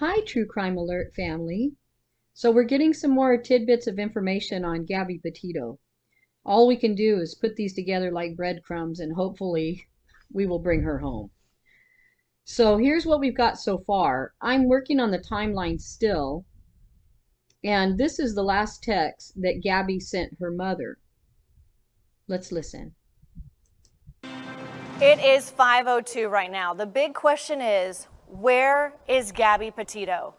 Hi, True Crime Alert family. So we're getting some more tidbits of information on Gabby Petito. All we can do is put these together like breadcrumbs and hopefully we will bring her home. So here's what we've got so far. I'm working on the timeline still, and this is the last text that Gabby sent her mother. Let's listen. It is 5:02 right now. The big question is, where is Gabby Petito?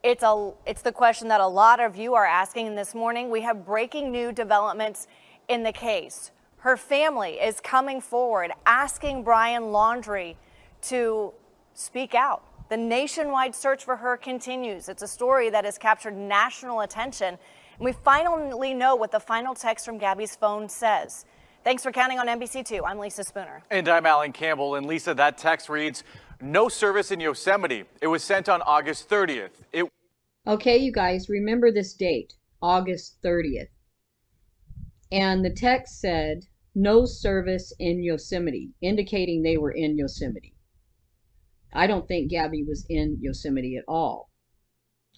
It's the question that a lot of you are asking this morning. We have breaking new developments in the case. Her family is coming forward, asking Brian Laundrie to speak out. The nationwide search for her continues. It's a story that has captured national attention, and we finally know what the final text from Gabby's phone says. Thanks for counting on NBC2. I'm Lisa Spooner. And I'm Alan Campbell. And Lisa, that text reads, "No service in Yosemite." It was sent on August 30th. Okay, you guys, remember this date, August 30th. And the text said, "No service in Yosemite," indicating they were in Yosemite. I don't think Gabby was in Yosemite at all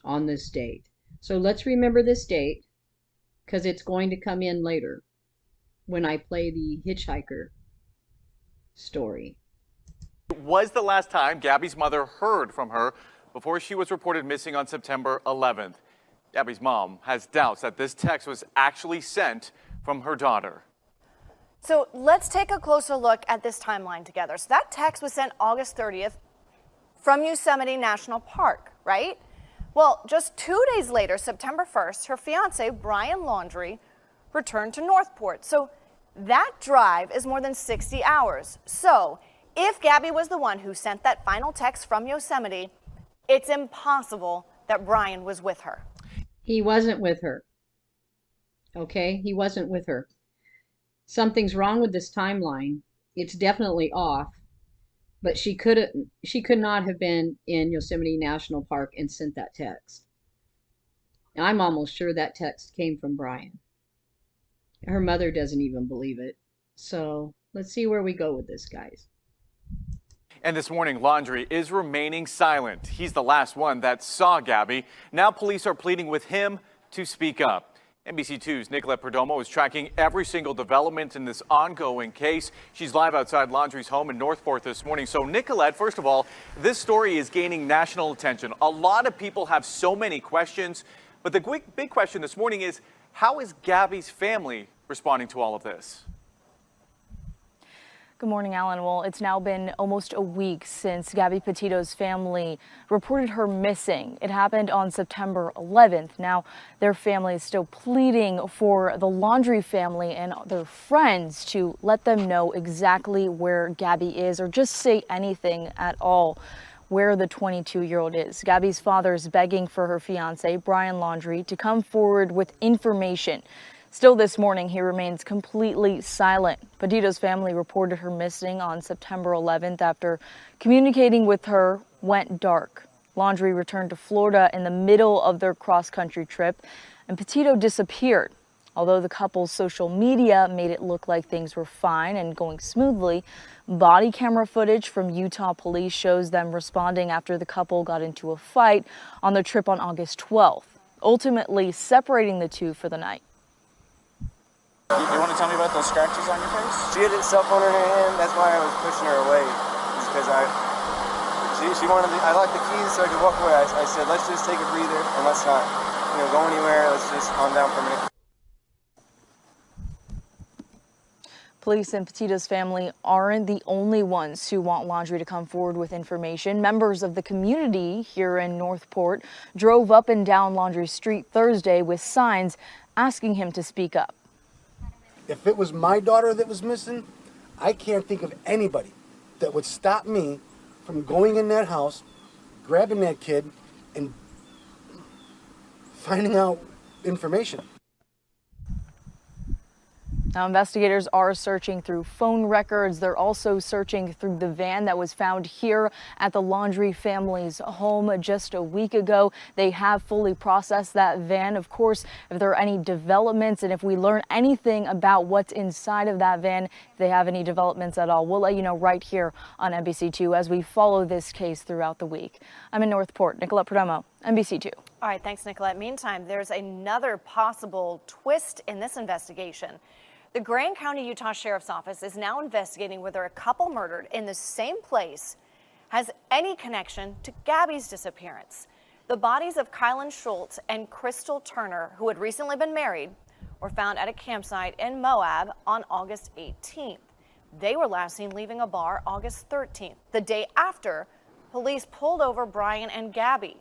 on this date. So let's remember this date because it's going to come in later when I play the hitchhiker story. It was the last time Gabby's mother heard from her before she was reported missing on September 11th. Gabby's mom has doubts that this text was actually sent from her daughter. So let's take a closer look at this timeline together. So that text was sent August 30th from Yosemite National Park, right? Well, just 2 days later, September 1st, her fiance, Brian Laundrie, returned to Northport. So that drive is more than 60 hours. So if Gabby was the one who sent that final text from Yosemite, it's impossible that Brian was with her. He wasn't with her. Okay, he wasn't with her. Something's wrong with this timeline. It's definitely off. But she could not have been in Yosemite National Park and sent that text. I'm almost sure that text came from Brian. Her mother doesn't even believe it. So let's see where we go with this, guys. And this morning, Laundrie is remaining silent. He's the last one that saw Gabby. Now police are pleading with him to speak up. NBC2's Nicolette Perdomo is tracking every single development in this ongoing case. She's live outside Laundrie's home in Northport this morning. So Nicolette, first of all, this story is gaining national attention. A lot of people have so many questions, but the big question this morning is, how is Gabby's family responding to all of this? Good morning, Alan. Well, it's now been almost a week since Gabby Petito's family reported her missing. It happened on September 11th. Now, their family is still pleading for the Laundrie family and their friends to let them know exactly where Gabby is, or just say anything at all where the 22-year-old is. Gabby's father is begging for her fiance, Brian Laundrie, to come forward with information. Still this morning, he remains completely silent. Petito's family reported her missing on September 11th after communicating with her went dark. Laundrie returned to Florida in the middle of their cross-country trip, and Petito disappeared. Although the couple's social media made it look like things were fine and going smoothly, body camera footage from Utah police shows them responding after the couple got into a fight on their trip on August 12th, ultimately separating the two for the night. You want to tell me about those scratches on your face? She had a cell phone in her hand. That's why I was pushing her away. Just because she wanted. I locked the keys so I could walk away. I said, let's just take a breather and let's not, go anywhere. Let's just calm down for a minute. Police and Petito's family aren't the only ones who want Laundrie to come forward with information. Members of the community here in Northport drove up and down Laundrie Street Thursday with signs asking him to speak up. If it was my daughter that was missing, I can't think of anybody that would stop me from going in that house, grabbing that kid, and finding out information. Now, investigators are searching through phone records. They're also searching through the van that was found here at the Laundrie family's home just a week ago. They have fully processed that van. Of course, if there are any developments and if we learn anything about what's inside of that van, if they have any developments at all, we'll let you know right here on NBC2 as we follow this case throughout the week. I'm in Northport. Nicolette Perdomo, NBC2. All right, thanks, Nicolette. Meantime, there's another possible twist in this investigation. The Grand County, Utah Sheriff's Office is now investigating whether a couple murdered in the same place has any connection to Gabby's disappearance. The bodies of Kylan Schultz and Crystal Turner, who had recently been married, were found at a campsite in Moab on August 18th. They were last seen leaving a bar August 13th, the day after police pulled over Brian and Gabby.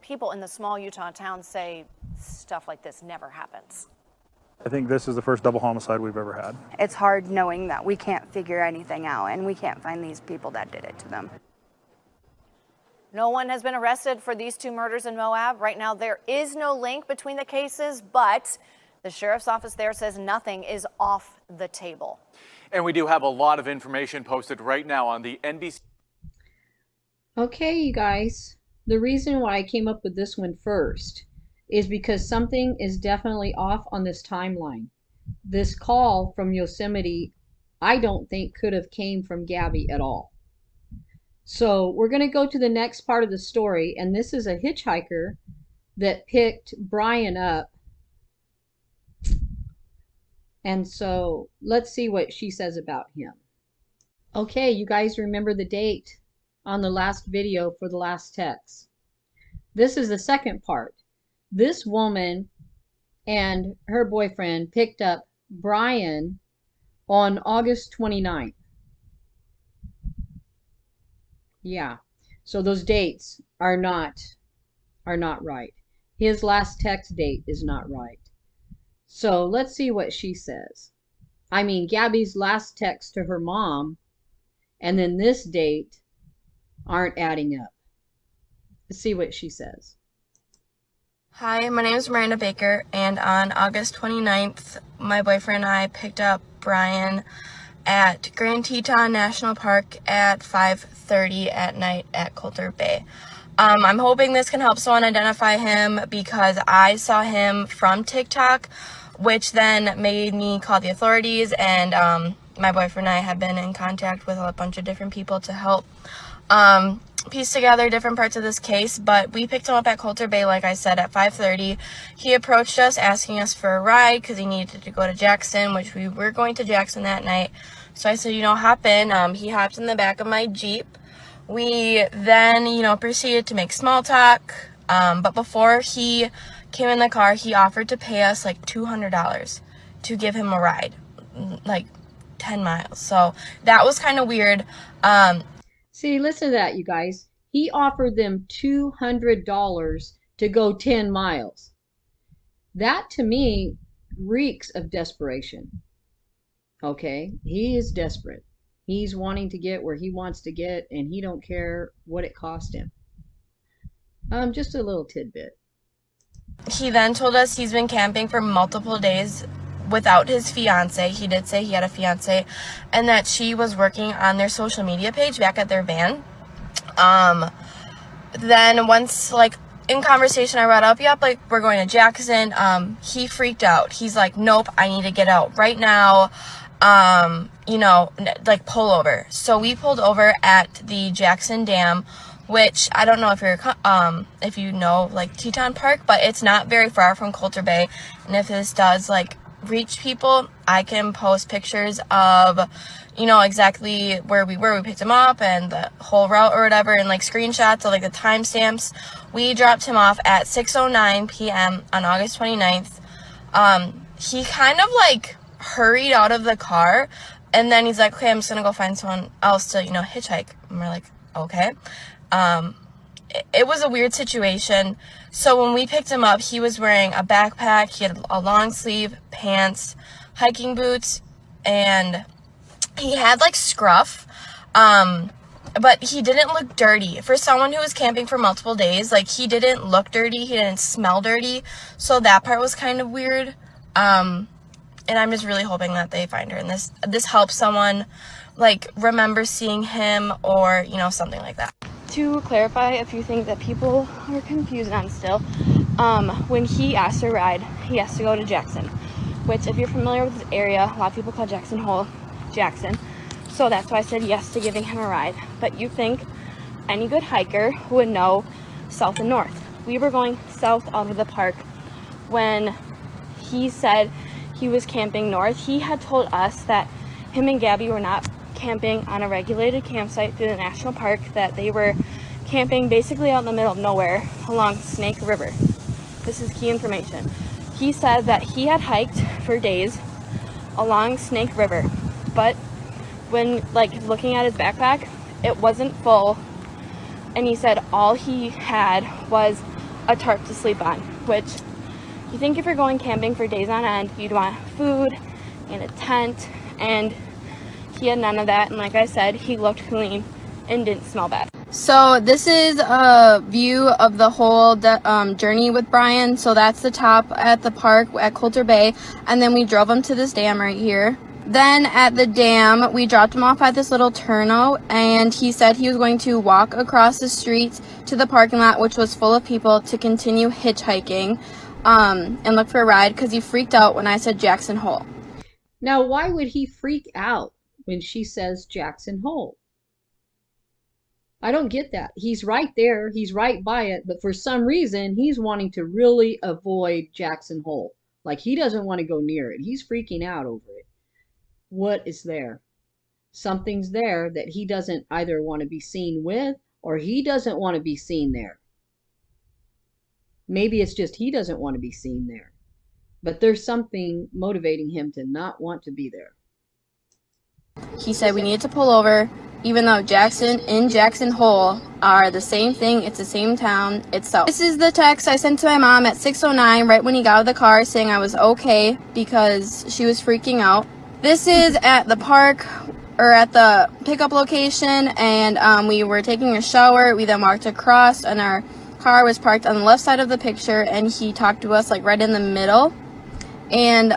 People in the small Utah town say stuff like this never happens. I think this is the first double homicide we've ever had. It's hard knowing that we can't figure anything out and we can't find these people that did it to them. No one has been arrested for these two murders in Moab. Right now, there is no link between the cases, but the sheriff's office there says nothing is off the table. And we do have a lot of information posted right now on the NBC. Okay, you guys, the reason why I came up with this one first is because something is definitely off on this timeline. This call from Yosemite, I don't think could have came from Gabby at all. So we're going to go to the next part of the story, and this is a hitchhiker that picked Brian up. And so let's see what she says about him. Okay, you guys remember the date on the last video for the last text. This is the second part. This woman and her boyfriend picked up Brian on August 29th. Yeah, so those dates are not right. His last text date is not right. So let's see what she says. I mean, Gabby's last text to her mom and then this date aren't adding up. Let's see what she says. Hi, my name is Miranda Baker, and on August 29th, my boyfriend and I picked up Brian at Grand Teton National Park at 5:30 at night at Coulter Bay. I'm hoping this can help someone identify him because I saw him from TikTok, which then made me call the authorities, and my boyfriend and I have been in contact with a bunch of different people to help piece together different parts of this case. But we picked him up at Coulter Bay, like I said, at 5:30. He approached us asking us for a ride because he needed to go to Jackson, which we were going to Jackson that night. So I said, hop in. He hopped in the back of my Jeep. We then, proceeded to make small talk. But before he came in the car, he offered to pay us like $200 to give him a ride, like 10 miles. So that was kind of weird. See, listen to that, you guys. He offered them $200 to go 10 miles. That, to me, reeks of desperation. Okay? He is desperate. He's wanting to get where he wants to get, and he don't care what it cost him. Just a little tidbit. He then told us he's been camping for multiple days without his fiance. He did say he had a fiance, and that she was working on their social media page back at their van. Then once, in conversation, I brought up, we're going to Jackson. He freaked out. He's like, nope, I need to get out right now. Pull over. So we pulled over at the Jackson Dam, which I don't know if you know Teton Park, but it's not very far from Coulter Bay. And if this does reach people, I can post pictures of exactly where we were. We picked him up and the whole route or whatever, and screenshots of the timestamps. We dropped him off at 6:09 p.m. on August 29th. He kind of hurried out of the car, and then he's like, okay, I'm just gonna go find someone else to hitchhike. And we're like, okay. It was a weird situation. So when we picked him up, he was wearing a backpack, he had a long sleeve pants, hiking boots, and he had scruff, but he didn't look dirty. For someone who was camping for multiple days, he didn't look dirty, he didn't smell dirty, so that part was kind of weird. and I'm just really hoping that they find her, and this helps someone like remember seeing him, or you know, something like that. To clarify a few things that people are confused on still, when he asked to ride, he has to go to Jackson, which if you're familiar with the area, a lot of people call Jackson Hole Jackson. So that's why I said yes to giving him a ride. But you think any good hiker would know south and north. We were going south out of the park when he said he was camping north. He had told us that him and Gabby were not camping on a regulated campsite through the national park, that they were camping basically out in the middle of nowhere along Snake River. This is key information. He said that he had hiked for days along Snake River, but when looking at his backpack, it wasn't full, and he said all he had was a tarp to sleep on, which you think if you're going camping for days on end, you'd want food and a tent, and he had none of that. And like I said, he looked clean and didn't smell bad. So this is a view of the whole journey with Brian. So that's the top at the park at Coulter Bay, and then we drove him to this dam right here. Then at the dam, we dropped him off at this little turnout, and he said he was going to walk across the street to the parking lot, which was full of people, to continue hitchhiking and look for a ride, because he freaked out when I said Jackson Hole. Now, why would he freak out when she says Jackson Hole? I don't get that. He's right there. He's right by it. But for some reason, he's wanting to really avoid Jackson Hole. Like, he doesn't want to go near it. He's freaking out over it. What is there? Something's there that he doesn't either want to be seen with, or he doesn't want to be seen there. Maybe it's just he doesn't want to be seen there. But there's something motivating him to not want to be there. He said we needed to pull over, even though Jackson and Jackson Hole are the same thing. It's the same town itself. This is the text I sent to my mom at 6:09, right when he got out of the car, saying I was okay because she was freaking out. This is at the park, or at the pickup location, and we were taking a shower. We then walked across, and our car was parked on the left side of the picture, and he talked to us like right in the middle. And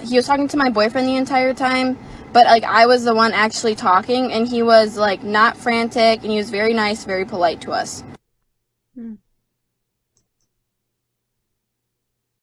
he was talking to my boyfriend the entire time, but like I was the one actually talking, and he was like not frantic, and he was very nice, very polite to us.